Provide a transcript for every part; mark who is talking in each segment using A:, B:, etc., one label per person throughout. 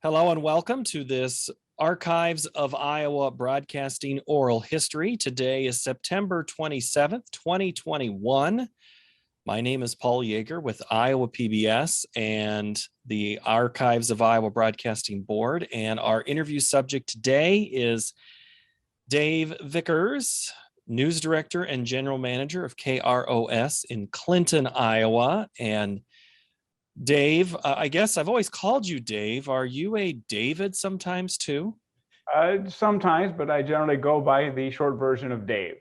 A: Hello and welcome to this Archives of Iowa Broadcasting Oral History. Today is September 27th, 2021. My name is Paul Yeager with Iowa PBS and the Archives of Iowa Broadcasting Board. And our interview subject today is Dave Vickers, News Director and General Manager of KROS in Clinton, Iowa. And Dave, I guess I've always called you Dave. Are you a David sometimes too?
B: Sometimes, but I generally go by the short version of Dave.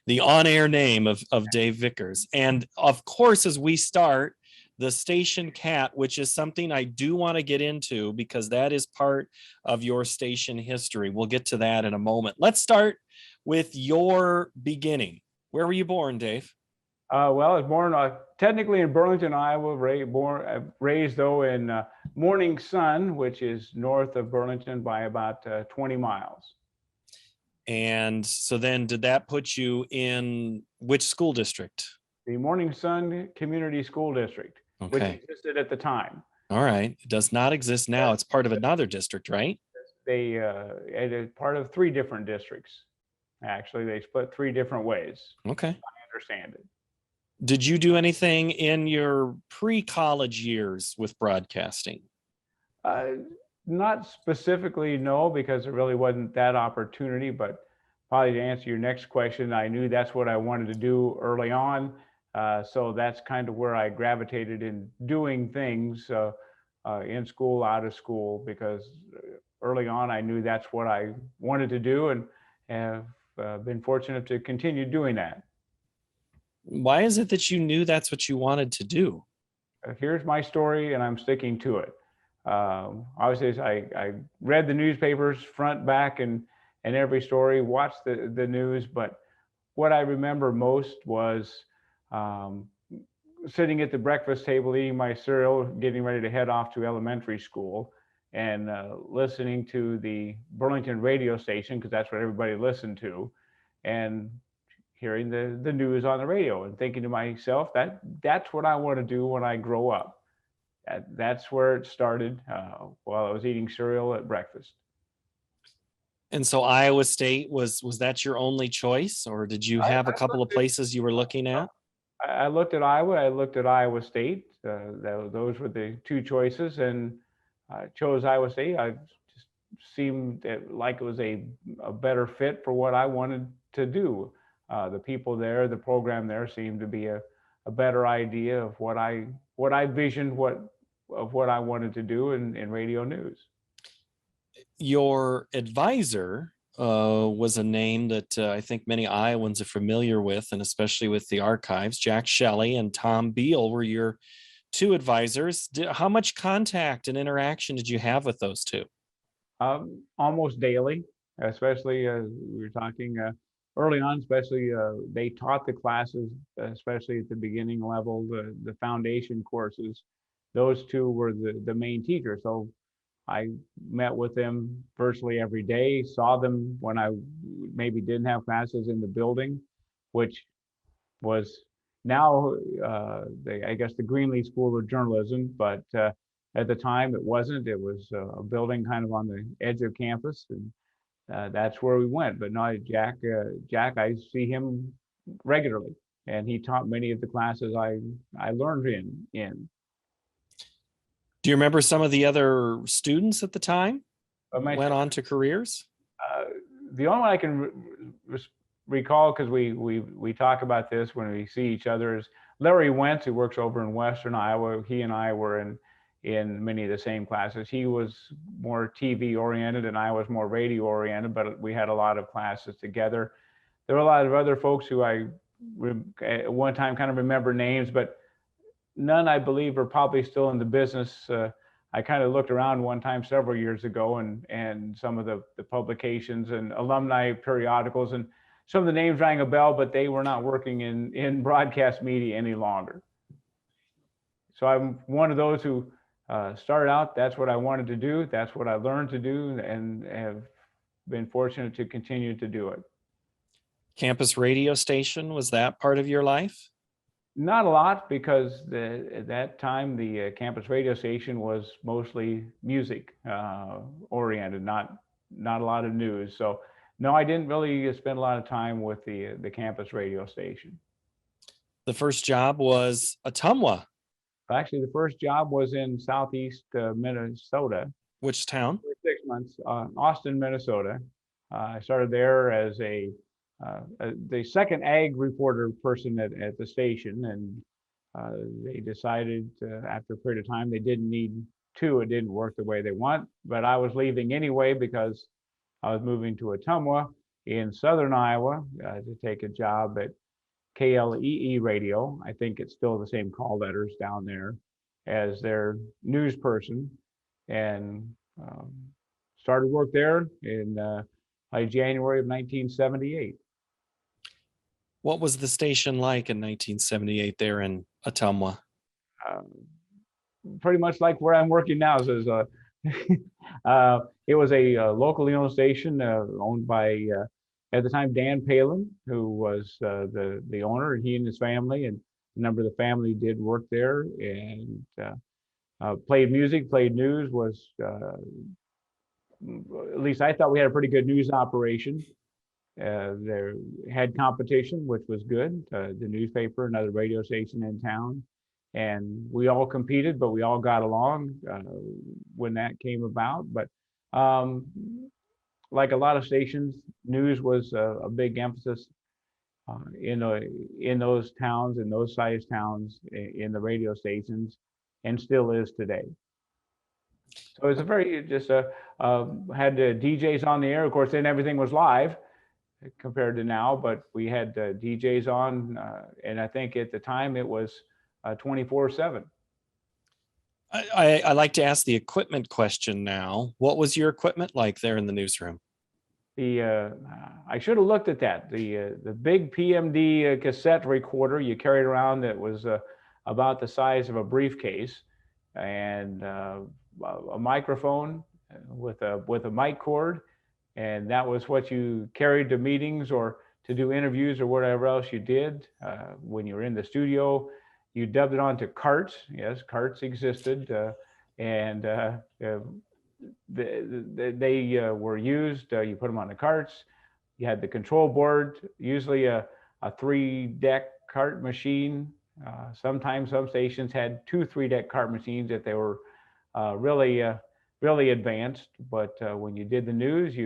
A: The on-air name of Dave Vickers. And of course, as we start, the station cat, which is something I do want to get into because that is part of your station history. We'll get to that in a moment. Let's start with your beginning. Where were you born, Dave?
B: Well, I was born technically in Burlington, Iowa, raised though in Morning Sun, which is north of Burlington by about 20 miles.
A: And so then did that put you in which school district?
B: The Morning Sun Community School District, which existed at the time.
A: All right. It does not exist now. It's part of another district, right?
B: It is part of three different districts. Actually, they split three different ways.
A: Okay.
B: I understand it.
A: Did you do anything in your pre-college years with broadcasting?
B: Not specifically, no, because it really wasn't that opportunity, but probably to answer your next question, I knew that's what I wanted to do early on. So that's kind of where I gravitated in doing things in school, out of school, because early on I knew that's what I wanted to do and have been fortunate to continue doing that.
A: Why is it that you knew that's what you wanted to do?
B: Here's my story, and I'm sticking to it. Obviously, I read the newspapers front, back, and every story, watched the news. But what I remember most was sitting at the breakfast table, eating my cereal, getting ready to head off to elementary school, and listening to the Burlington radio station, because that's what everybody listened to, and hearing the news on the radio and thinking to myself, that's what I want to do when I grow up. That's where it started while I was eating cereal at breakfast.
A: And so Iowa State, was that your only choice, or did you have a couple of places you were looking at?
B: I looked at Iowa, I looked at Iowa State. Those were the two choices, and I chose Iowa State. I just seemed like it was a better fit for what I wanted to do. The people there, the program there seemed to be a better idea of what I visioned, what I wanted to do in radio news.
A: Your advisor was a name that I think many Iowans are familiar with, and especially with the archives. Jack Shelley and Tom Beal were your two advisors. How much contact and interaction did you have with those two?
B: Almost daily, especially we were talking early on, especially they taught the classes, especially at the beginning level, the foundation courses. Those two were the main teachers. So I met with them virtually every day, saw them when I maybe didn't have classes in the building, which was now, I guess, the Greenlee School of Journalism. But at the time, it wasn't. It was a building kind of on the edge of campus. And that's where we went. But no, Jack, I see him regularly, and he taught many of the classes I learned in.
A: Do you remember some of the other students at the time went on to careers?
B: The only one I can recall, because we talk about this when we see each other, is Larry Wentz, who works over in Western Iowa. He and I were in many of the same classes. He was more TV oriented and I was more radio oriented, but we had a lot of classes together. There were a lot of other folks who I at one time kind of remember names, but none, I believe, are probably still in the business. I kind of looked around one time several years ago and some of the publications and alumni periodicals, and some of the names rang a bell, but they were not working in broadcast media any longer. So I'm one of those who started out, that's what I wanted to do. That's what I learned to do, and have been fortunate to continue to do it.
A: Campus radio station, was that part of your life?
B: Not a lot, because at that time the campus radio station was mostly music oriented, not a lot of news. So no, I didn't really spend a lot of time with the campus radio station.
A: The first job was Ottumwa.
B: Actually, the first job was in southeast Minnesota.
A: Which town?
B: For 6 months, Austin, Minnesota. I started there as the second ag reporter person at the station, and they decided after a period of time they didn't need two. It didn't work the way they want, but I was leaving anyway because I was moving to Ottumwa in southern Iowa to take a job at KLEE radio. I think it's still the same call letters down there, as their news person, and started work there in January of 1978.
A: What was the station like in 1978 there in Ottumwa?
B: Pretty much like where I'm working now. So it was a locally owned station owned by, at the time, Dan Palin, who was the owner, and he and his family, and a number of the family did work there, and played music, played news, was, at least I thought we had a pretty good news operation. They had competition, which was good, the newspaper, another radio station in town. And we all competed, but we all got along when that came about. But like a lot of stations, news was a big emphasis in those towns, in those size towns, in the radio stations, and still is today. So it was a very had DJs on the air. Of course, then everything was live compared to now, but we had DJs on, and I think at the time it was 24/7.
A: I like to ask the equipment question now. What was your equipment like there in the newsroom?
B: I should have looked at that. The big PMD cassette recorder you carried around that was about the size of a briefcase, and a microphone with a mic cord, and that was what you carried to meetings or to do interviews or whatever else you did. When you were in the studio, you dubbed it onto carts. Yes, carts existed, and they were used. You put them on the carts. You had the control board, usually a 3-deck cart machine. Sometimes some stations had 2 3-deck cart machines if they were really advanced. But when you did the news,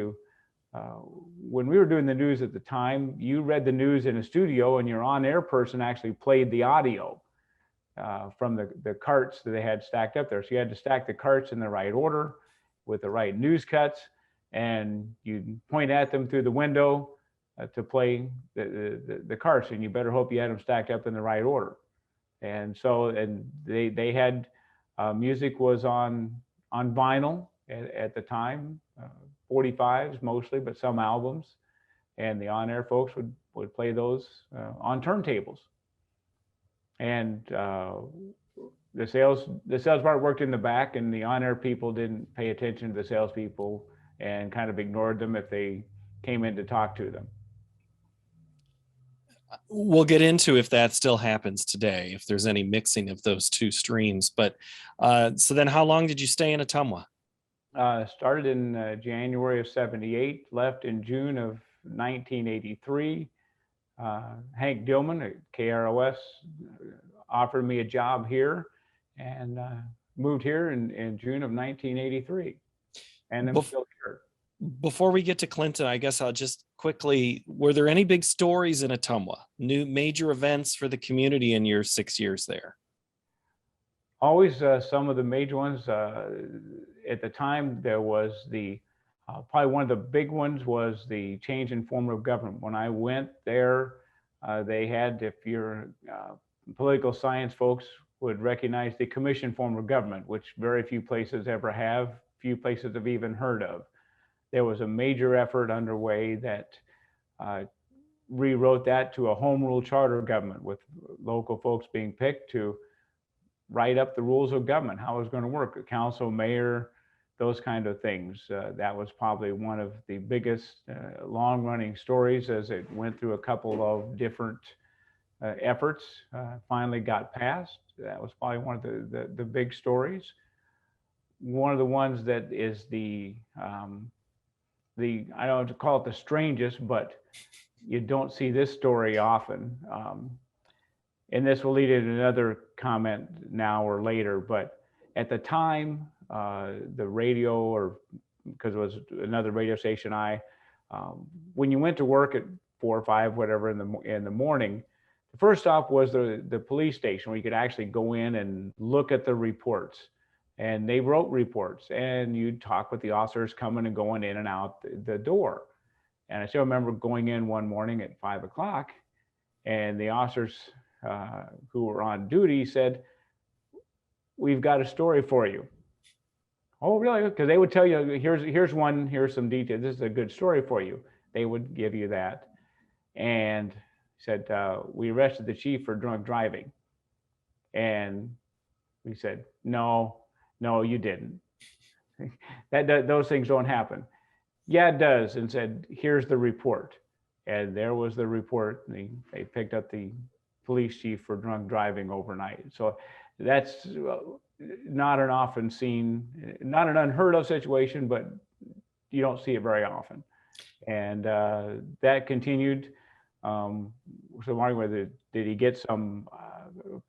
B: when we were doing the news at the time, you read the news in a studio, and your on-air person actually played the audio from the carts that they had stacked up there. So you had to stack the carts in the right order with the right news cuts, and you point at them through the window to play the carts, and you better hope you had them stacked up in the right order. And so, and they had music was on vinyl at the time, 45s mostly, but some albums, and the on-air folks would play those on turntables. And the sales part worked in the back, and the on-air people didn't pay attention to the salespeople and kind of ignored them if they came in to talk to them.
A: We'll get into if that still happens today, if there's any mixing of those two streams. But so then how long did you stay in Ottumwa?
B: Started in January of 78, left in June of 1983. Hank Dillman at KROS offered me a job here, and moved here in June of 1983. And I'm still here.
A: Before we get to Clinton, I guess I'll just quickly, were there any big stories in Ottumwa? New major events for the community in your 6 years there?
B: Always some of the major ones. At the time, there was probably one of the big ones was the change in form of government. When I went there, they had, if you're political science folks would recognize, the commission form of government, which very few places ever have, few places have even heard of. There was a major effort underway that rewrote that to a home rule charter government, with local folks being picked to write up the rules of government, how it was going to work, a council, mayor, those kind of things. That was probably one of the biggest long-running stories, as it went through a couple of different efforts finally got passed. That was probably one of the big stories. One of the ones that is I don't want to call it the strangest, but you don't see this story often. And this will lead into another comment now or later, but at the time, the radio, or because it was another radio station, when you went to work at 4 or 5, whatever, in the morning, the first stop was the police station, where you could actually go in and look at the reports. And they wrote reports, and you'd talk with the officers coming and going in and out the door. And I still remember going in one morning at 5 o'clock, and the officers who were on duty said, "We've got a story for you." "Oh, really?" Because they would tell you, here's some details. This is a good story for you. They would give you that. And said, "We arrested the chief for drunk driving." And we said, no, you didn't. Those things don't happen. "Yeah, it does." And said, "Here's the report." And there was the report. They picked up the police chief for drunk driving overnight. So that's not an often seen, not an unheard of situation, but you don't see it very often. And that continued. So whether did he get some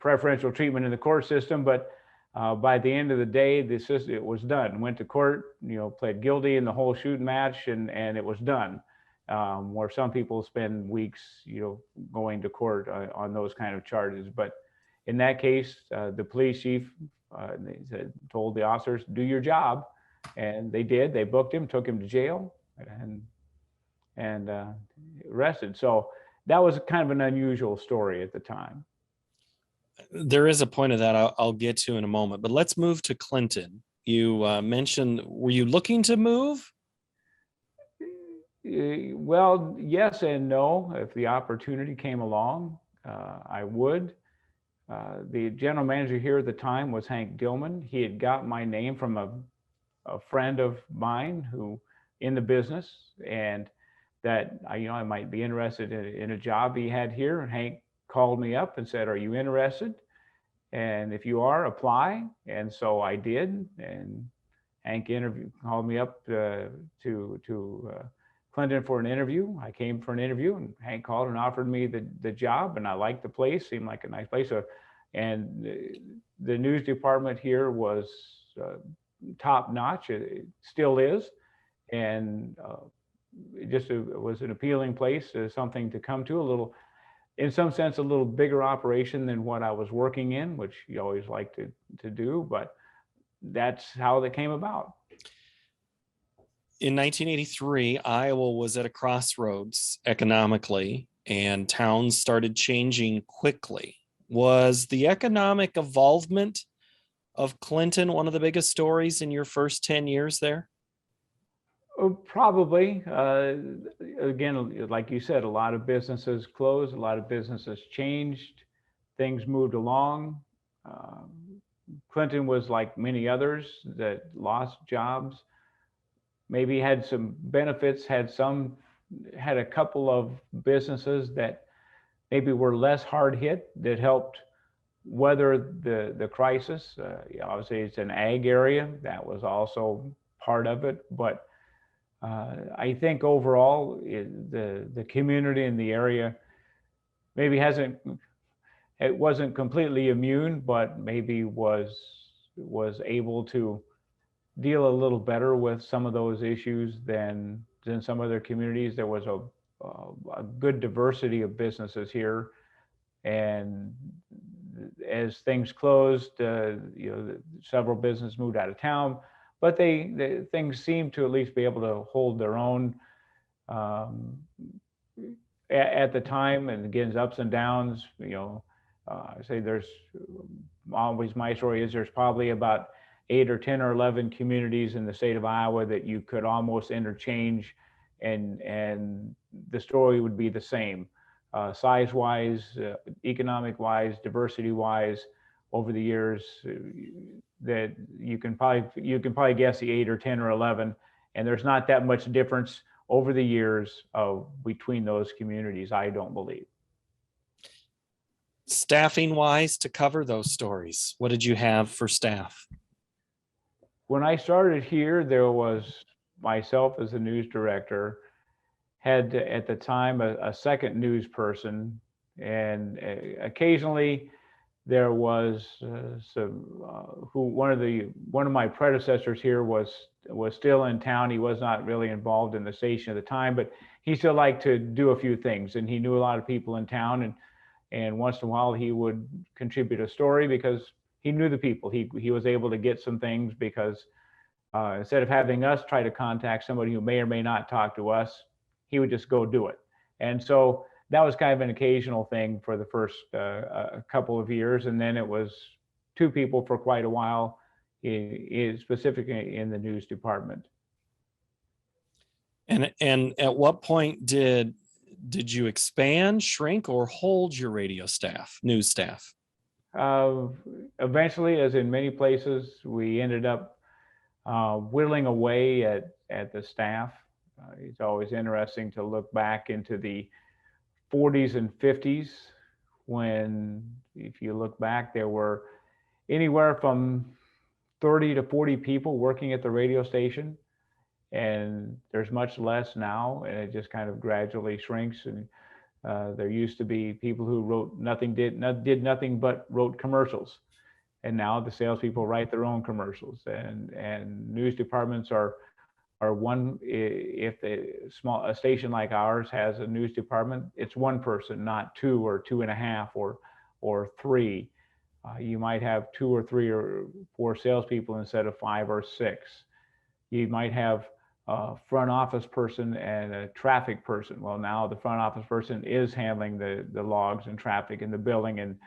B: preferential treatment in the court system, but by the end of the day, it was done. Went to court, pled guilty in the whole shooting match, and it was done. Where some people spend weeks, going to court on those kind of charges. But in that case, the police chief told the officers, "Do your job," and they did. They booked him, took him to jail, and arrested. So that was kind of an unusual story at the time.
A: There is a point of that I'll get to in a moment, but let's move to Clinton. You mentioned, were you looking to move?
B: Well, yes and no. If the opportunity came along, I would. The general manager here at the time was Hank Dillman. He had got my name from a friend of mine who in the business, and that I might be interested in a job he had here. And Hank called me up and said, "Are you interested? And if you are, apply." And so I did. And Hank called me up to Clinton for an interview. I came for an interview, and Hank called and offered me the job, and I liked the place. Seemed like a nice place. And the news department here was top notch. It still is, and it was an appealing place, something to come to. In some sense, a little bigger operation than what I was working in, which you always like to do, but that's how that came about.
A: In 1983, Iowa was at a crossroads economically, and towns started changing quickly. Was the economic involvement of Clinton one of the biggest stories in your first 10 years there?
B: Probably. Again, like you said, a lot of businesses closed, a lot of businesses changed, things moved along. Clinton was like many others that lost jobs, maybe had some benefits, had a couple of businesses that maybe were less hard hit, that helped weather the crisis. Obviously, it's an ag area. That was also part of it. But I think overall, the community in the area maybe it wasn't completely immune, but maybe was able to deal a little better with some of those issues than some other communities. There was a good diversity of businesses here, and as things closed, several businesses moved out of town, but things seemed to at least be able to hold their own at the time. And again, ups and downs. I say there's always, my story is there's probably about 8 or 10 or 11 communities in the state of Iowa that you could almost interchange, and the story would be the same, size-wise, economic-wise, diversity-wise. Over the years, that you can probably guess the 8 or 10 or 11, and there's not that much difference over the years between those communities, I don't believe.
A: staffing wise to cover those stories? What did you have for staff?
B: When I started here, there was myself as the news director, had at the time a second news person, and occasionally there was one of my predecessors here was still in town. He was not really involved in the station at the time, but he still liked to do a few things, and he knew a lot of people in town, and once in a while he would contribute a story because he knew the people. He was able to get some things because instead of having us try to contact somebody who may or may not talk to us, he would just go do it. And so that was kind of an occasional thing for the first couple of years. And then it was two people for quite a while, specifically in the news department.
A: And at what point did you expand, shrink, or hold your radio staff, news staff?
B: Eventually, as in many places, we ended up whittling away at the staff. It's always interesting to look back into the 40s and 50s when, if you look back, there were anywhere from 30 to 40 people working at the radio station, and there's much less now, and it just kind of gradually shrinks. And there used to be people who did nothing but wrote commercials, and now the salespeople write their own commercials, and news departments are one. If a station like ours has a news department, it's one person, not two or two and a half or three. You might have two or three or four salespeople instead of 5 or 6. You might have a front office person and a traffic person. Well, now the front office person is handling the logs and traffic and the billing and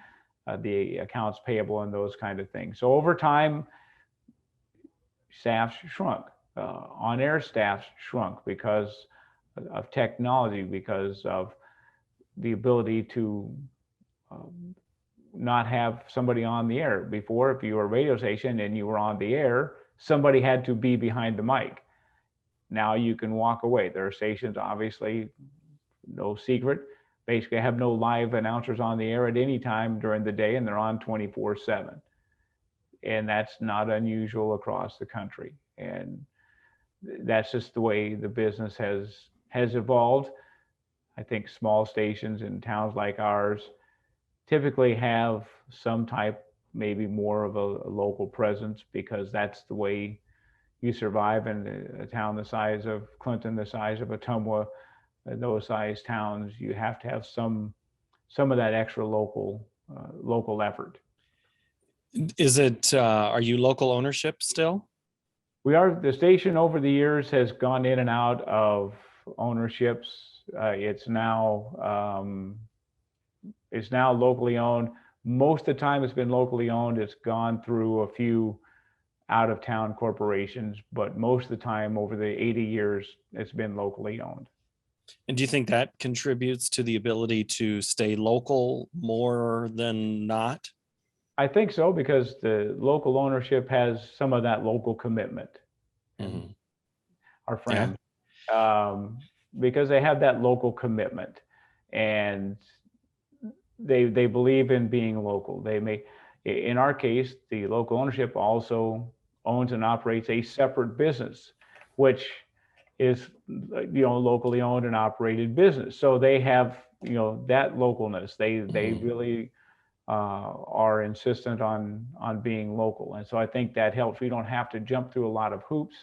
B: the accounts payable and those kind of things. So over time, staff shrunk. On-air staff shrunk because of technology, because of the ability to not have somebody on the air. Before, if you were a radio station and you were on the air, somebody had to be behind the mic. Now you can walk away. There are stations, obviously, no secret, basically have no live announcers on the air at any time during the day, and they're on 24/7. And that's not unusual across the country. And that's just the way the business has evolved. I think small stations in towns like ours typically have some type, maybe more of a local presence, because that's the way you survive in a town the size of Clinton, the size of Ottumwa, those size towns. You have to have some of that extra local effort.
A: Is it, are you local ownership still?
B: We are. The station over the years has gone in and out of ownerships. It's now locally owned. Most of the time it's been locally owned. It's gone through a few out of town corporations, but most of the time over the 80 years, it's been locally owned.
A: And do you think that contributes to the ability to stay local more than not?
B: I think so, because the local ownership has some of that local commitment.
A: Mm-hmm.
B: Our friends, because they have that local commitment, and they believe in being local. In our case, the local ownership also owns and operates a separate business, which is locally owned and operated business. So they have that localness. They really are insistent on being local, and so I think that helps. We don't have to jump through a lot of hoops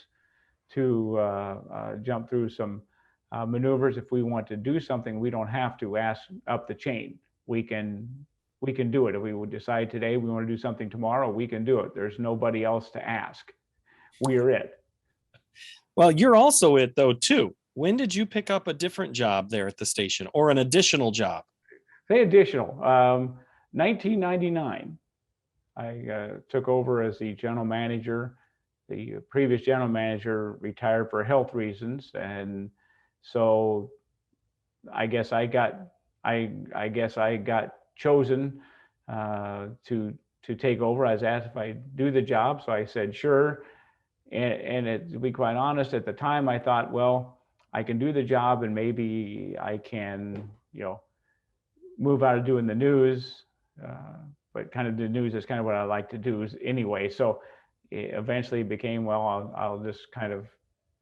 B: to jump through some maneuvers. If we want to do something, we don't have to ask up the chain. We can do it. If we would decide today we want to do something tomorrow, we can do it. There's nobody else to ask. We are it.
A: Well, you're also it though too. When did you pick up a different job there at the station, or an additional job?
B: Say additional. 1999, I took over as the general manager. The previous general manager retired for health reasons, and so I guess I got chosen to take over. I was asked if I'd do the job, so I said sure. And to be quite honest, at the time I thought, well, I can do the job, and maybe I can move out of doing the news but kind of the news is kind of what I like to do anyway. So it eventually became, well, I'll just kind of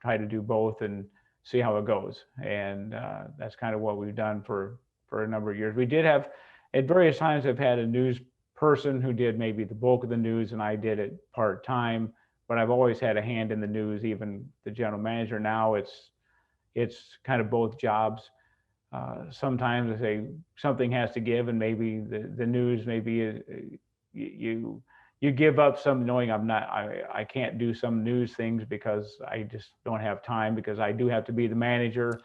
B: try to do both and see how it goes. And that's kind of what we've done for a number of years. We did have, at various times, I've had a news person who did maybe the bulk of the news, and I did it part-time, but I've always had a hand in the news, even the general manager. Now it's kind of both jobs. Sometimes I say something has to give, and maybe the news, maybe you give up some, knowing I can't do some news things because I just don't have time, because I do have to be the manager,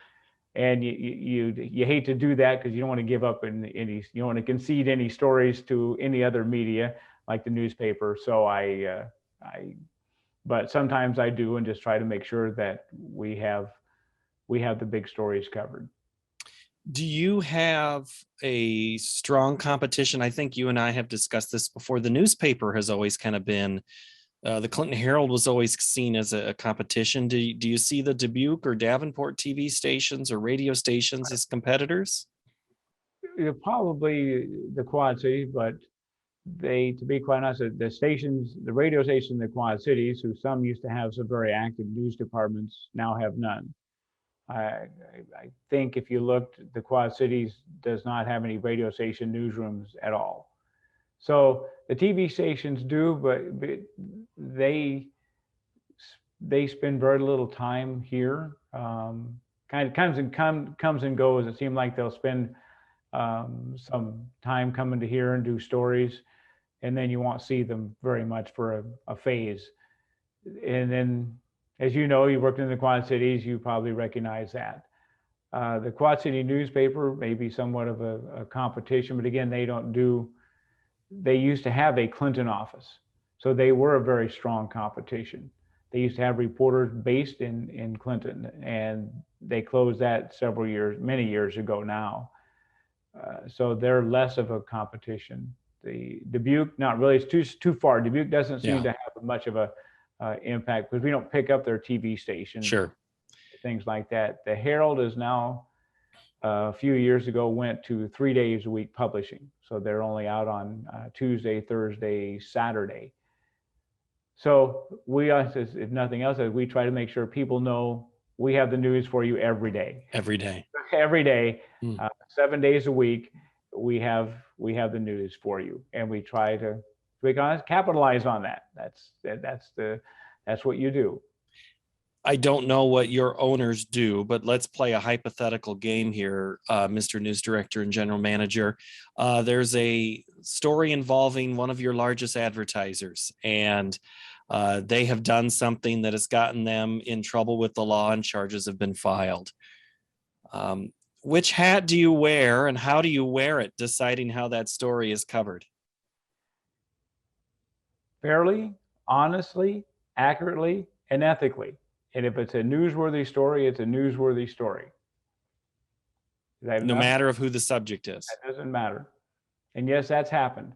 B: and you hate to do that because you don't want to give up any, you don't want to concede any stories to any other media like the newspaper. So but sometimes I do, and just try to make sure that we have the big stories covered.
A: Do you have a strong competition? I think you and I have discussed this before. The newspaper has always kind of been, the Clinton Herald was always seen as a competition. Do you see the Dubuque or Davenport TV stations or radio stations as competitors?
B: Probably the Quad Cities, but to be quite honest, the stations, the radio stations in the Quad Cities, who some used to have some very active news departments, now have none. I think if you looked, the Quad Cities does not have any radio station newsrooms at all. So the TV stations do, but they spend very little time here. Kind of comes and goes. It seems like they'll spend some time coming to here and do stories, and then you won't see them very much for a phase. And then, as you know, you worked in the Quad Cities, you probably recognize that. The Quad City newspaper may be somewhat of a competition, but again, they used to have a Clinton office. So they were a very strong competition. They used to have reporters based in Clinton, and they closed that many years ago now. So they're less of a competition. The Dubuque, not really, it's too far. Dubuque doesn't seem to have much of a impact because we don't pick up their TV stations.
A: Sure.
B: Things like that. The Herald is now, a few years ago, went to 3 days a week publishing. So they're only out on Tuesday, Thursday, Saturday. So we, if nothing else, we try to make sure people know we have the news for you every day.
A: Every day.
B: Every day, 7 days a week, we have the news for you, and we try to capitalize on that. That's what you do.
A: I don't know what your owners do, but let's play a hypothetical game here, Mr. News Director and General Manager. There's a story involving one of your largest advertisers, and they have done something that has gotten them in trouble with the law, and charges have been filed. Which hat do you wear, and how do you wear it, deciding how that story is covered?
B: Fairly, honestly, accurately, and ethically. And if it's a newsworthy story, it's a newsworthy story.
A: No matter of who the subject is.
B: That doesn't matter. And yes, that's happened.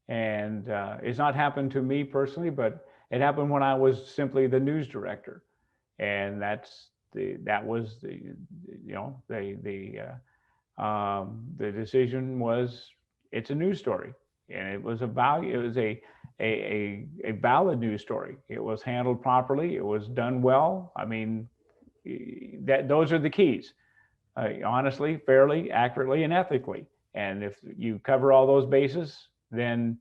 B: And it's not happened to me personally, but it happened when I was simply the news director. And that was the decision was, it's a news story, and it was a valid news story. It was handled properly. It was done well. I mean, those are the keys. Honestly, fairly, accurately, and ethically. And if you cover all those bases, then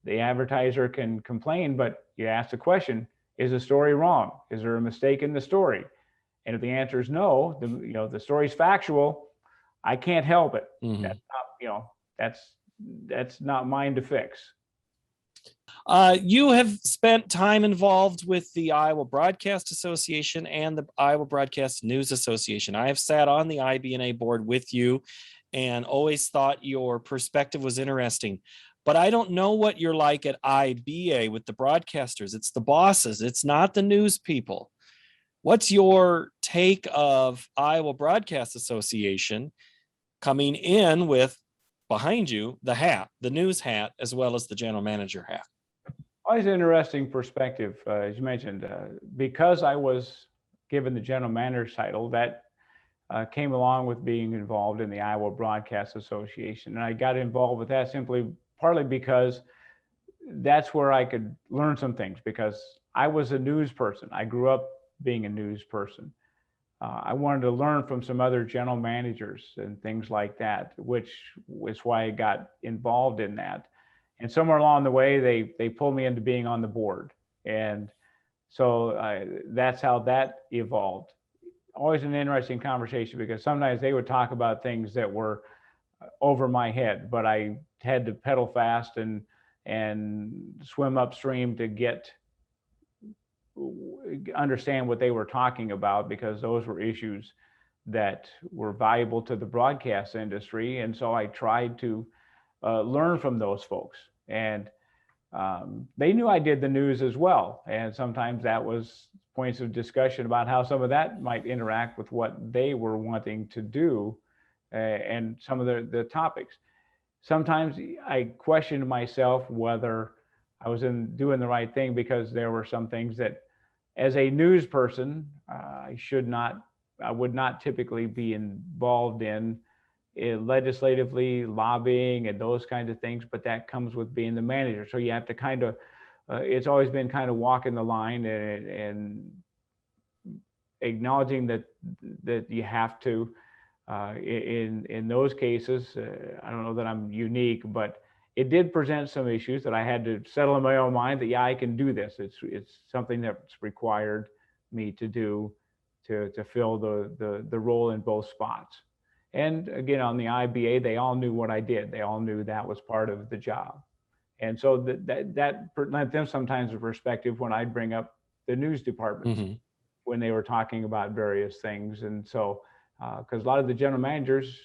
B: the advertiser can complain, but you ask the question, is the story wrong? Is there a mistake in the story? And if the answer is no, the story's factual, I can't help it. Mm-hmm. That's not mine to fix.
A: You have spent time involved with the Iowa Broadcast Association and the Iowa Broadcast News Association. I have sat on the IBNA board with you and always thought your perspective was interesting. But I don't know what you're like at IBA with the broadcasters. It's the bosses. It's not the news people. What's your take of Iowa Broadcast Association coming in with, behind you, the news hat, as well as the general manager hat?
B: Always an interesting perspective, as you mentioned, because I was given the general manager title, that came along with being involved in the Iowa Broadcast Association. And I got involved with that partly because that's where I could learn some things, because I was a news person. I grew up being a news person. I wanted to learn from some other general managers and things like that, which was why I got involved in that. And somewhere along the way, they pulled me into being on the board. And so that's how that evolved. Always an interesting conversation, because sometimes they would talk about things that were over my head, but I had to pedal fast and swim upstream to understand what they were talking about, because those were issues that were valuable to the broadcast industry. And so I tried to learn from those folks. And they knew I did the news as well. And sometimes that was points of discussion about how some of that might interact with what they were wanting to do, and some of the topics. Sometimes I questioned myself whether I was doing the right thing, because there were some things that, as a news person, I would not typically be involved in legislatively, lobbying and those kinds of things, but that comes with being the manager. So you have to kind of, it's always been kind of walking the line and acknowledging that you have to, in those cases. I don't know that I'm unique, but it did present some issues that I had to settle in my own mind that, yeah, I can do this. It's something that's required me to do to fill the role in both spots. And again, on the IBA, they all knew what I did. They all knew that was part of the job. And so that lent them sometimes a perspective when I'd bring up the news departments,
A: Mm-hmm.
B: when they were talking about various things. And so, because a lot of the general managers,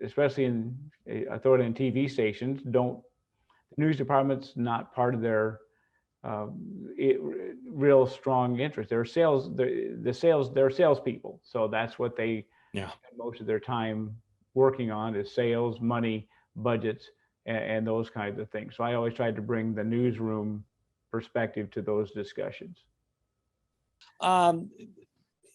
B: especially in authority and TV stations, the news department's not part of their real strong interest. They're they're salespeople. So that's what they spend most of their time working on, is sales, money, budgets, and those kinds of things. So I always tried to bring the newsroom perspective to those discussions.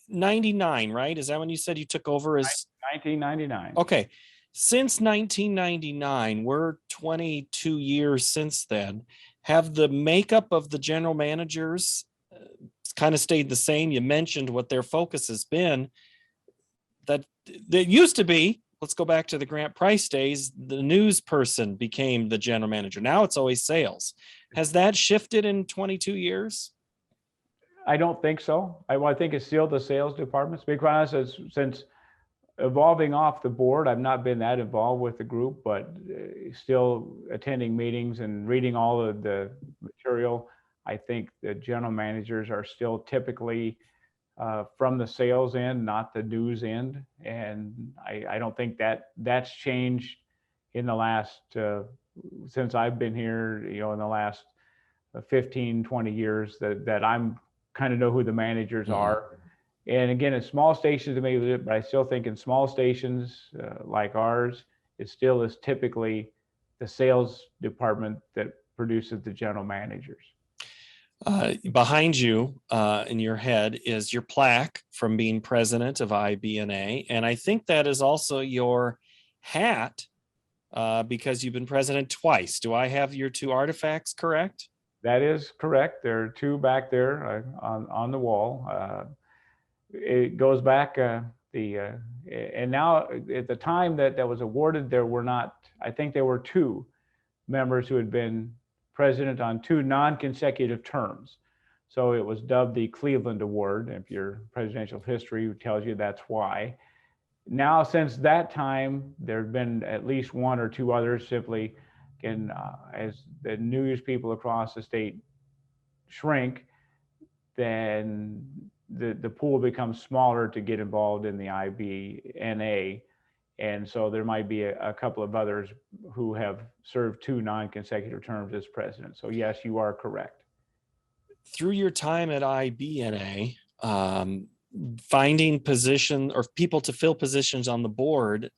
A: 99, right? Is that when you said you took over as
B: 1999?
A: Okay. Since 1999, we're 22 years since then. Have the makeup of the general managers kind of stayed the same? You mentioned what their focus has been. That used to be, let's go back to the Grant Price days, the news person became the general manager. Now it's always sales. Has that shifted in 22 years?
B: I don't think so. I think it's still the sales department. To be quite honest, since evolving off the board, I've not been that involved with the group, but still attending meetings and reading all of the material. I think the general managers are still typically from the sales end, not the news end. And I don't think that's changed in the last, since I've been here, in the last 15, 20 years, that I'm kind of know who the managers are. And again, in small stations, it may be, but I still think in small stations like ours, it still is typically the sales department that produces the general managers.
A: Behind you in your head is your plaque from being president of IBNA. And I think that is also your hat because you've been president twice. Do I have your two artifacts correct?
B: That is correct. There are two back there on the wall. It goes back and now at the time that was awarded, there were not, I think there were two members who had been president on two non-consecutive terms. So it was dubbed the Cleveland Award. If your presidential history tells you that's why. Now, since that time, there have been at least one or two others. Simply, as the news people across the state shrink, then the pool becomes smaller to get involved in the IBNA. And so there might be a couple of others who have served two non-consecutive terms as president. So yes, you are correct.
A: Through your time at IBNA, finding position or people to fill positions on the board,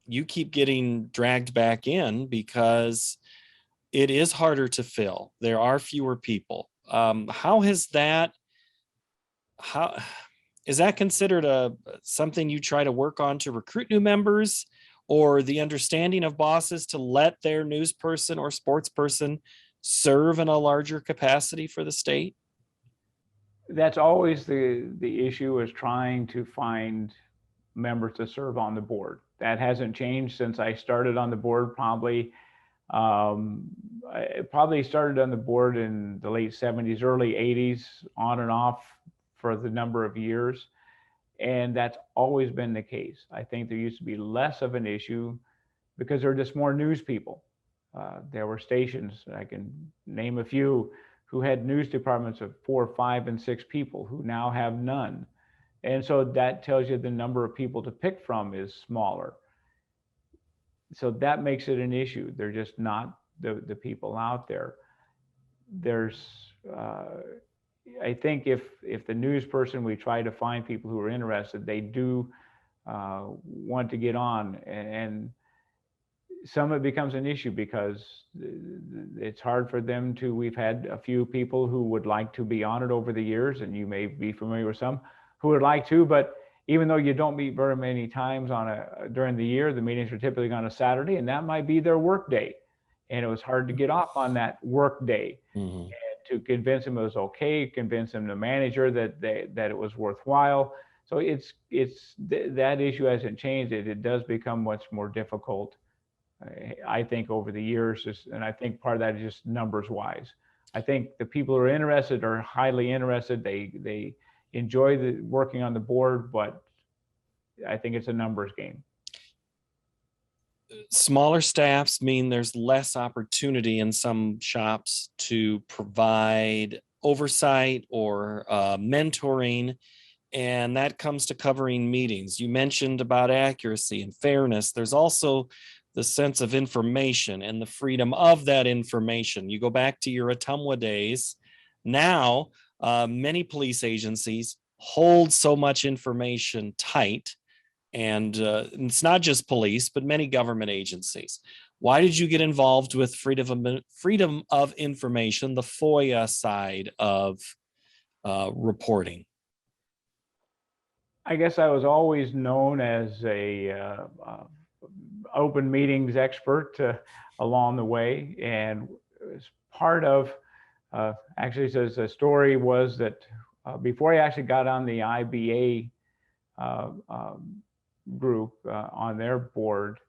A: you keep getting dragged back in because it is harder to fill. There are fewer people. How has that, Is that considered something you try to work on to recruit new members, or the understanding of bosses to let their news person or sports person serve in a larger capacity for the state?
B: That's always the issue, is trying to find members to serve on the board. That hasn't changed since I started on the board. I probably started on the board in the late 70s, early 80s, on and off for the number of years. And that's always been the case. I think there used to be less of an issue because there are just more news people. There were stations, I can name a few, who had news departments of 4, 5, and 6 people who now have none. And so that tells you the number of people to pick from is smaller. So that makes it an issue. They're just not the people out there. I think if the news person, we try to find people who are interested, they do want to get on, and some of it becomes an issue because it's hard for them to. We've had a few people who would like to be on it over the years, and you may be familiar with some who would like to, but even though you don't meet very many times during the year, the meetings are typically on a Saturday, and that might be their work day. And it was hard to get off on that work day.
A: Mm-hmm.
B: And to convince them it was okay, convince them, the manager, that it was worthwhile. So that issue hasn't changed. It does become much more difficult, I think, over the years. And I think part of that is just numbers wise. I think the people who are interested are highly interested. They enjoy working on the board, but I think it's a numbers game.
A: Smaller staffs mean there's less opportunity in some shops to provide oversight or mentoring, and that comes to covering meetings. You mentioned about accuracy and fairness. There's also the sense of information and the freedom of that information. You go back to your Atumwa days. Now, many police agencies hold so much information tight, and it's not just police, but many government agencies. Why did you get involved with freedom of information, the FOIA side of reporting?
B: I guess I was always known as a open meetings expert along the way, and as part of actually, says the story was that before I actually got on the IBA group on their board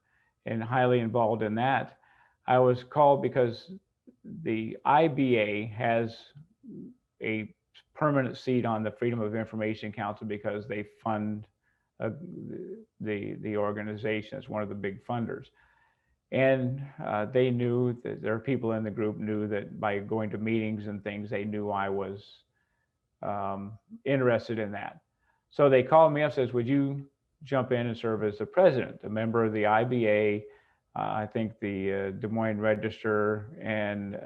B: and highly involved in that, I was called because the IBA has a permanent seat on the Freedom of Information Council because they fund the organization. It's one of the big funders. And they knew that there are people in the group knew that by going to meetings and things, they knew I was interested in that. So they called me up, says, would you jump in and serve as the president, a member of the IBA, I think the Des Moines Register, and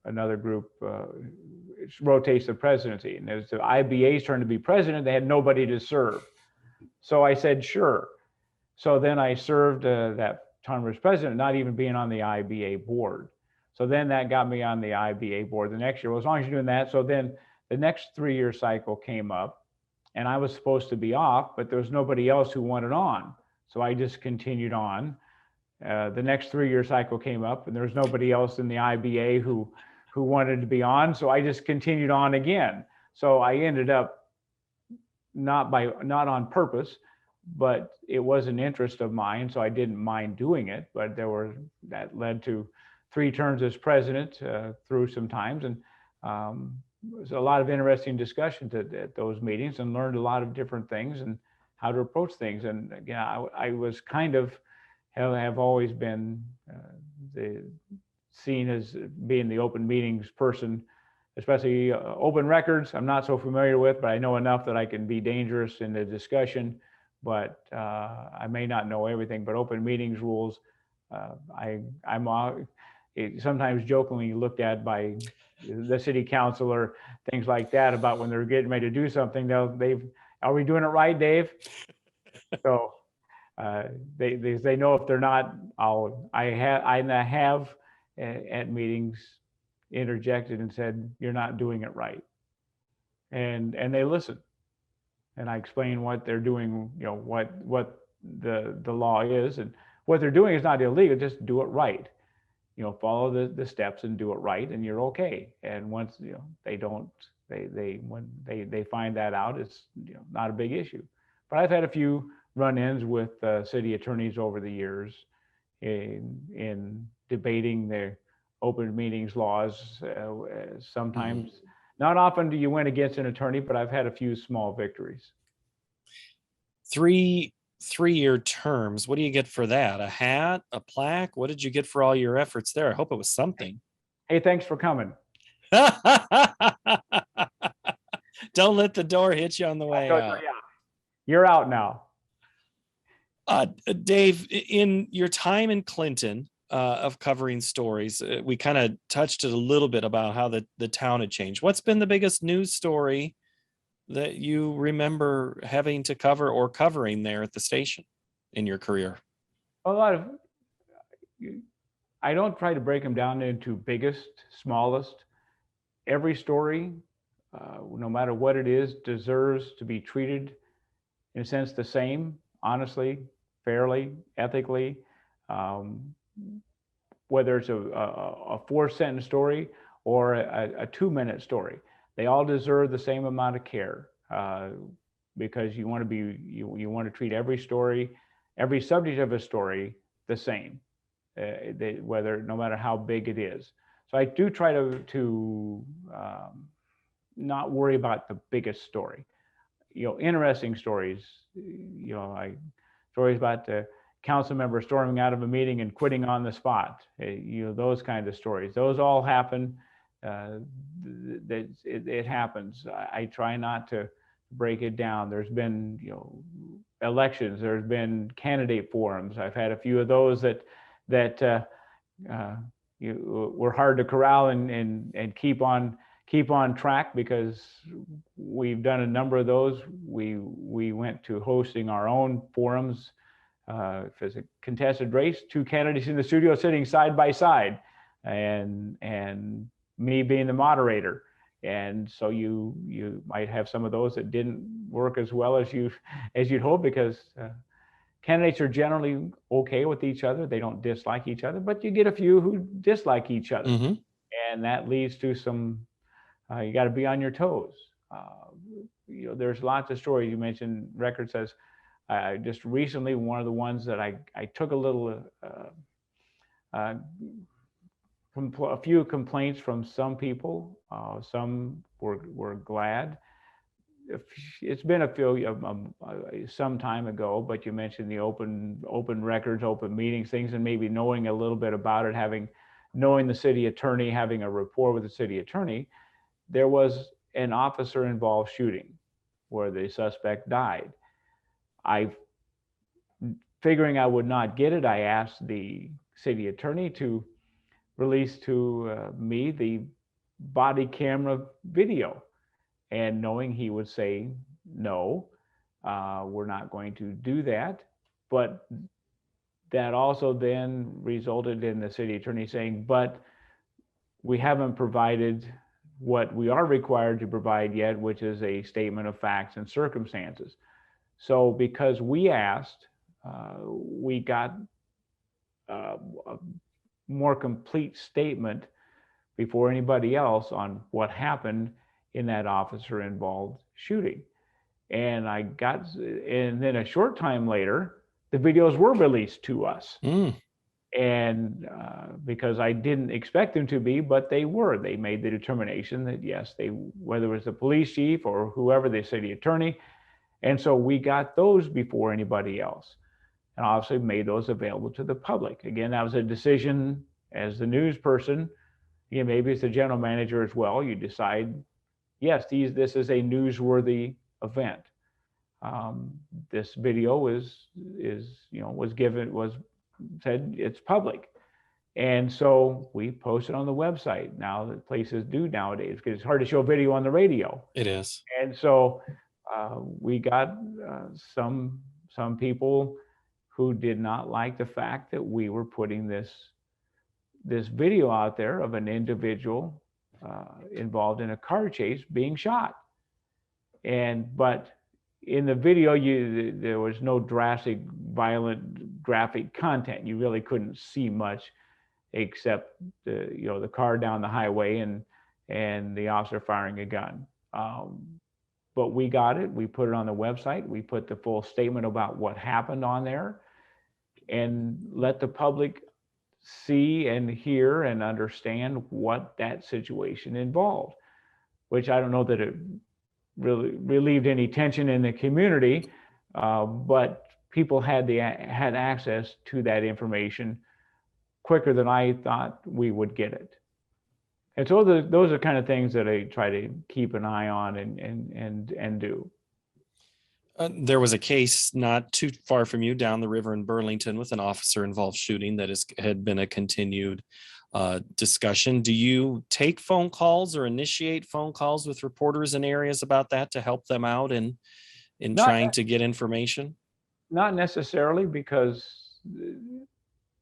B: another group rotates the presidency. And as the IBA's turn to be president, they had nobody to serve. So I said, sure. So then I served that term as president, not even being on the IBA board. So then that got me on the IBA board the next year. Well, as long as you're doing that. So then the next 3-year cycle came up, and I was supposed to be off, but there was nobody else who wanted on. So I just continued on. The next 3-year cycle came up, and there was nobody else in the IBA who wanted to be on. So I just continued on again. So I ended up not on purpose, but it was an interest of mine. So I didn't mind doing it, but that led to 3 terms as president through some times. And there was a lot of interesting discussions at those meetings, and learned a lot of different things and how to approach things. And again, I was kind of have always been seen as being the open meetings person, especially open records. I'm not so familiar with, but I know enough that I can be dangerous in the discussion. But I may not know everything. But open meetings rules, I'm sometimes jokingly looked at by the city council or things like that about when they're getting ready to do something. Are we doing it right, Dave? So they know if they're not. I have at meetings interjected and said, you're not doing it right, and they listen. and I explain what they're doing, what the law is, and what they're doing is not illegal. Just do it right. Follow the steps and do it right, and you're okay. And once they don't, when they find that out, it's not a big issue. But I've had a few run-ins with city attorneys over the years in debating their open meetings laws. Sometimes, not often do you win against an attorney, but I've had a few small victories.
A: 3-year terms. What do you get for that? A hat, a plaque? What did you get for all your efforts there? I hope it was something.
B: Hey, thanks for coming.
A: Don't let the door hit you on the way out.
B: Yeah. You're out now.
A: Dave, in your time in Clinton of covering stories, we kind of touched it a little bit about how the town had changed. What's been the biggest news story that you remember having to cover or covering there at the station in your career?
B: A lot of, I don't try to break them down into biggest, smallest. Every story, no matter what it is, deserves to be treated in a sense the same, honestly, fairly, ethically. Whether it's a 4-sentence story or a 2-minute story, they all deserve the same amount of care, because you want to treat every story, every subject of a story the same, no matter how big it is. So I do try to not worry about the biggest story. Interesting stories. Stories about the council member storming out of a meeting and quitting on the spot. Those kinds of stories. Those all happen. It happens. I try not to break it down. There's been elections. There's been candidate forums. I've had a few of those that were hard to corral and keep on track, because we've done a number of those. We went to hosting our own forums. If it's a contested race, 2 candidates in the studio sitting side by side, and me being the moderator. And so you might have some of those that didn't work as well as you'd hope, because candidates are generally okay with each other. They don't dislike each other, but you get a few who dislike each other.
A: Mm-hmm.
B: And that leads to some, you got to be on your toes. There's lots of stories. You mentioned record says, just recently, one of the ones that I took a little, a few complaints from some people. Some were glad. It's been a few some time ago, but you mentioned the open records, open meetings, things, and maybe knowing a little bit about it, knowing the city attorney, having a rapport with the city attorney. There was an officer involved shooting where the suspect died. Figuring I would not get it, I asked the city attorney to release to me the body camera video, and knowing he would say, no, we're not going to do that. But that also then resulted in the city attorney saying, but we haven't provided what we are required to provide yet, which is a statement of facts and circumstances. So because we asked, we got a more complete statement before anybody else on what happened in that officer involved shooting. And then a short time later, the videos were released to us. And because I didn't expect them to be, but they were. They made the determination that yes, whether it was the police chief or whoever, the city attorney. And so we got those before anybody else, and obviously made those available to the public. Again, that was a decision as the news person. Maybe as the general manager as well. You decide, yes, this is a newsworthy event. This video was said it's public. And so we posted on the website. Now that places do nowadays, because it's hard to show video on the radio.
A: It is.
B: And so we got some people who did not like the fact that we were putting this video out there of an individual involved in a car chase being shot. But in the video, there was no drastic, violent, graphic content. You really couldn't see much, except the car down the highway and the officer firing a gun. But we got it. We put it on the website. We put the full statement about what happened on there, and let the public see and hear and understand what that situation involved. Which I don't know that it really relieved any tension in the community, but people had access to that information quicker than I thought we would get it. And so those are kind of things that I try to keep an eye on and do.
A: There was a case not too far from you down the river in Burlington with an officer involved shooting that had been a continued discussion. Do you take phone calls or initiate phone calls with reporters in areas about that to help them out in trying to get information?
B: Not necessarily, because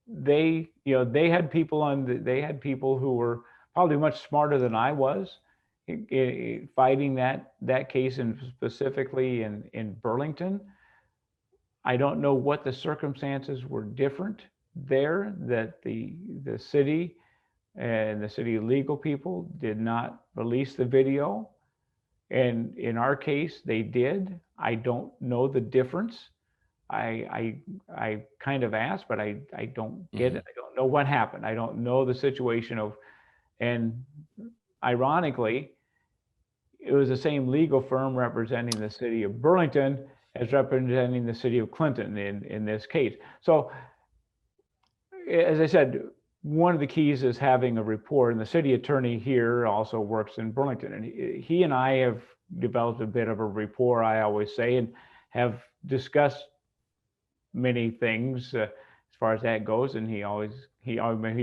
B: they had people who were probably much smarter than I was fighting that case, and specifically in Burlington. I don't know what the circumstances were different there, that the city and the city legal people did not release the video. And in our case, they did. I don't know the difference. I kind of asked, but I don't get it. I don't know what happened. I don't know the situation and ironically, it was the same legal firm representing the city of Burlington as representing the city of Clinton in this case. So, as I said, one of the keys is having a rapport, and the city attorney here also works in Burlington, and he and I have developed a bit of a rapport, I always say, and have discussed many things as far as that goes. And he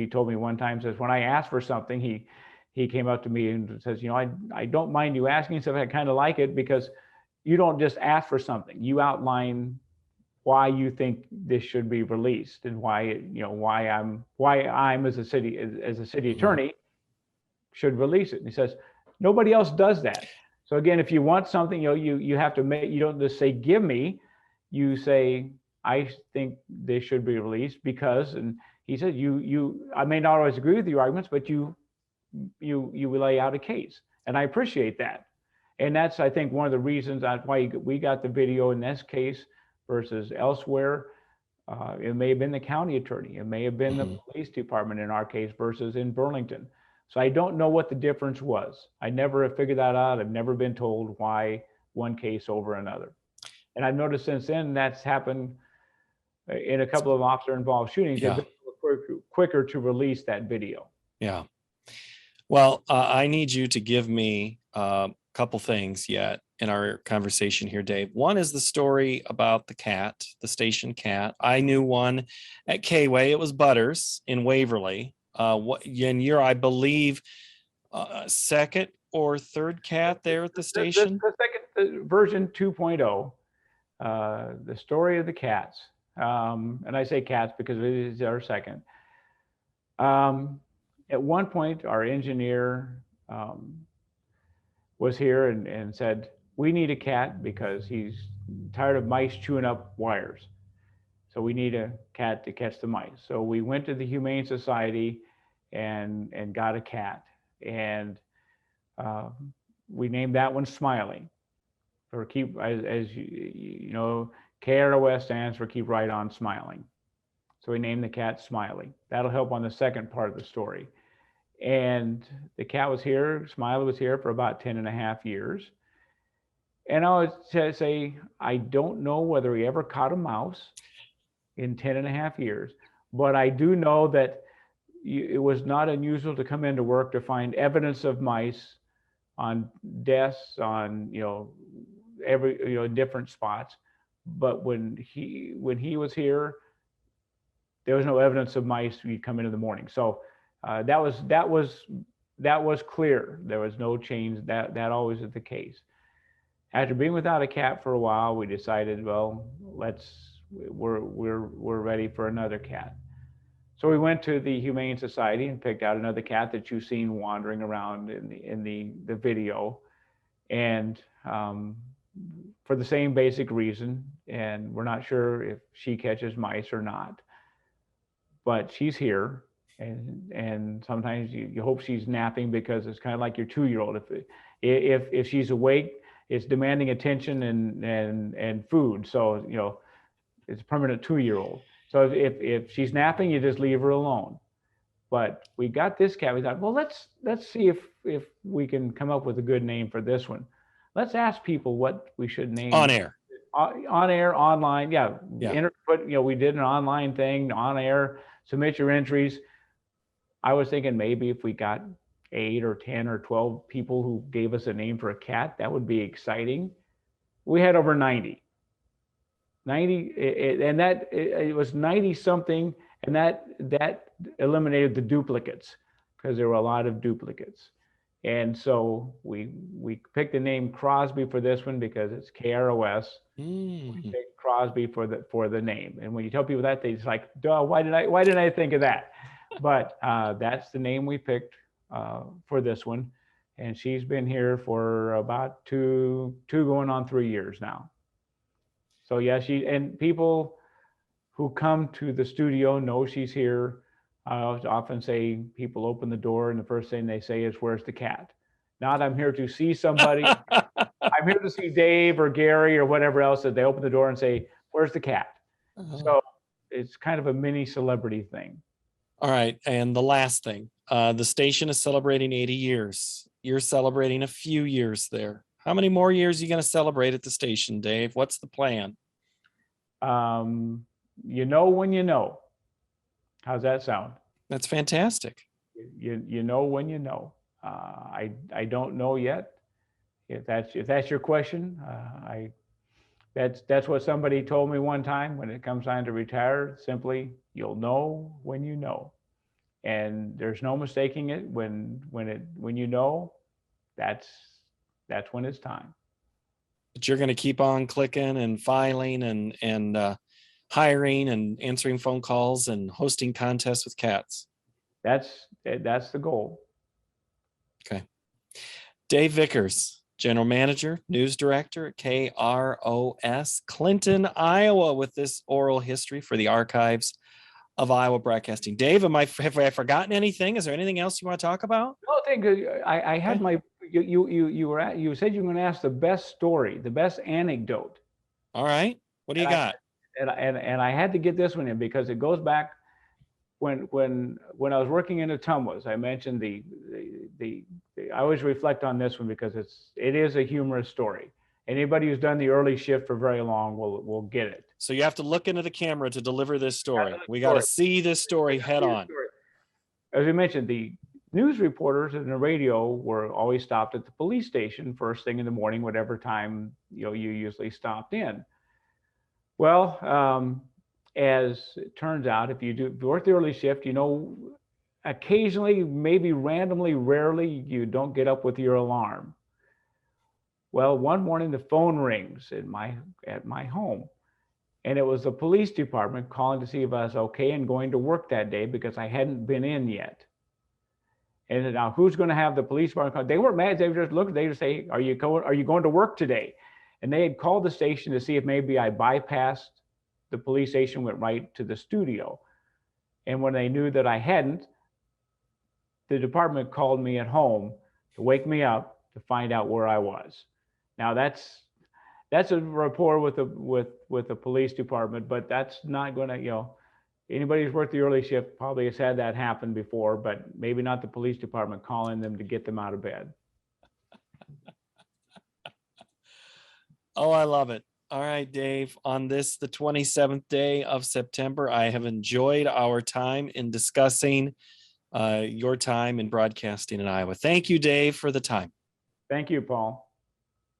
B: told me one time, says, when I ask for something, he came up to me and says, I don't mind you asking stuff. I kind of like it because you don't just ask for something. You outline why you think this should be released, and why I'm as a city attorney should release it. And he says, nobody else does that. So again, if you want something, you have to make, you don't just say, give me, you say, I think they should be released because, and he said, I may not always agree with your arguments, but you lay out a case, and I appreciate that. And that's, I think, one of the reasons why we got the video in this case versus elsewhere. It may have been the county attorney, it may have been the police department in our case versus in Burlington. So I don't know what the difference was. I never have figured that out. I've never been told why one case over another. And I've noticed since then that's happened in a couple of officer-involved shootings.
A: Yeah.
B: They've been quicker to release that video.
A: Yeah. Well, I need you to give me a couple things yet in our conversation here, Dave. One is the story about the cat, the station cat. I knew one at KWAY. It was Butters in Waverly. And you're, I believe, second or third cat there at the station?
B: The second version 2.0, the story of the cats. And I say cats because it is our second. At one point, our engineer was here and said, we need a cat because he's tired of mice chewing up wires. So we need a cat to catch the mice. So we went to the Humane Society and got a cat. And we named that one Smiley. For keep, as you know, KROS stands for Keep Right On Smiling. So we named the cat Smiley. That'll help on the second part of the story. And the cat was here, Smiley was here for about 10.5 years. And I would say, I don't know whether he ever caught a mouse in 10.5 years, but I do know that it was not unusual to come into work to find evidence of mice on desks, on, different spots. But when he was here, there was no evidence of mice when you come in the morning. So that was clear. There was no change. That always is the case. After being without a cat for a while, we decided, well, we're ready for another cat. So we went to the Humane Society and picked out another cat that you've seen wandering around in the video, and for the same basic reason. And we're not sure if she catches mice or not, but she's here. And sometimes you hope she's napping, because it's kind of like your 2-year-old. If she's awake, it's demanding attention and food. So, it's a permanent 2-year-old. So if she's napping, you just leave her alone. But we got this cat. We thought, well, let's see if we can come up with a good name for this one. Let's ask people what we should name
A: On air.
B: On air, online. Yeah.
A: Yeah.
B: We did an online thing on air. Submit your entries. I was thinking maybe if we got 8 or 10 or 12 people who gave us a name for a cat, that would be exciting. We had over 90. 90, and it was 90 something, and that eliminated the duplicates, because there were a lot of duplicates. And so we picked the name Crosby for this one because it's KROS. We picked Crosby for the name. And when you tell people that, they just like, duh, why didn't I think of that? But that's the name we picked for this one. And she's been here for about two going on 3 years now. So yeah, and people who come to the studio know she's here. I often say people open the door and the first thing they say is, "Where's the cat?" Not, "I'm here to see somebody." I'm here to see Dave or Gary or whatever else. That they open the door and say, "Where's the cat?" So it's kind of a mini celebrity thing.
A: All right. And the last thing, the station is celebrating 80 years. You're celebrating a few years there. How many more years are you going to celebrate at the station, Dave? What's the plan?
B: You know when you know. How's that sound?
A: That's fantastic.
B: You know when you know. I don't know yet. If that's your question, that's what somebody told me one time. When it comes time to retire, simply, you'll know when you know, and there's no mistaking it. When you know, that's when it's time.
A: But you're going to keep on clicking and filing and hiring and answering phone calls and hosting contests with cats.
B: That's the goal.
A: Okay. Dave Vickers, General Manager, News Director at KROS, Clinton, Iowa, with this oral history for the archives of Iowa Broadcasting. Dave, have I forgotten anything? Is there anything else you want to talk about?
B: No, I think I had my you said you were going to ask the best story, the best anecdote.
A: All right. What do you got?
B: And I had to get this one in because it goes back when I was working in Ottumwas. I mentioned I always reflect on this one because it is a humorous story. Anybody who's done the early shift for very long will get it.
A: So you have to look into the camera to deliver this story. We got to see this story head on.
B: As we mentioned, the news reporters and the radio were always stopped at the police station first thing in the morning, whatever time you usually stopped in. Well, as it turns out, if you work the early shift, occasionally, maybe randomly, rarely, you don't get up with your alarm. Well, one morning the phone rings at my home, and it was the police department calling to see if I was okay and going to work that day because I hadn't been in yet. And now, who's going to have the police department call? They weren't mad. They were just looking. They just say, "Are you going to work today?" And they had called the station to see if maybe I bypassed the police station, went right to the studio. And when they knew that I hadn't, the department called me at home to wake me up to find out where I was. Now that's a rapport with the police department, but that's not going to, anybody who's worked the early shift probably has had that happen before, but maybe not the police department calling them to get them out of bed.
A: Oh, I love it. All right, Dave, on the 27th day of September, I have enjoyed our time in discussing your time in broadcasting in Iowa. Thank you, Dave, for the time.
B: Thank you, Paul.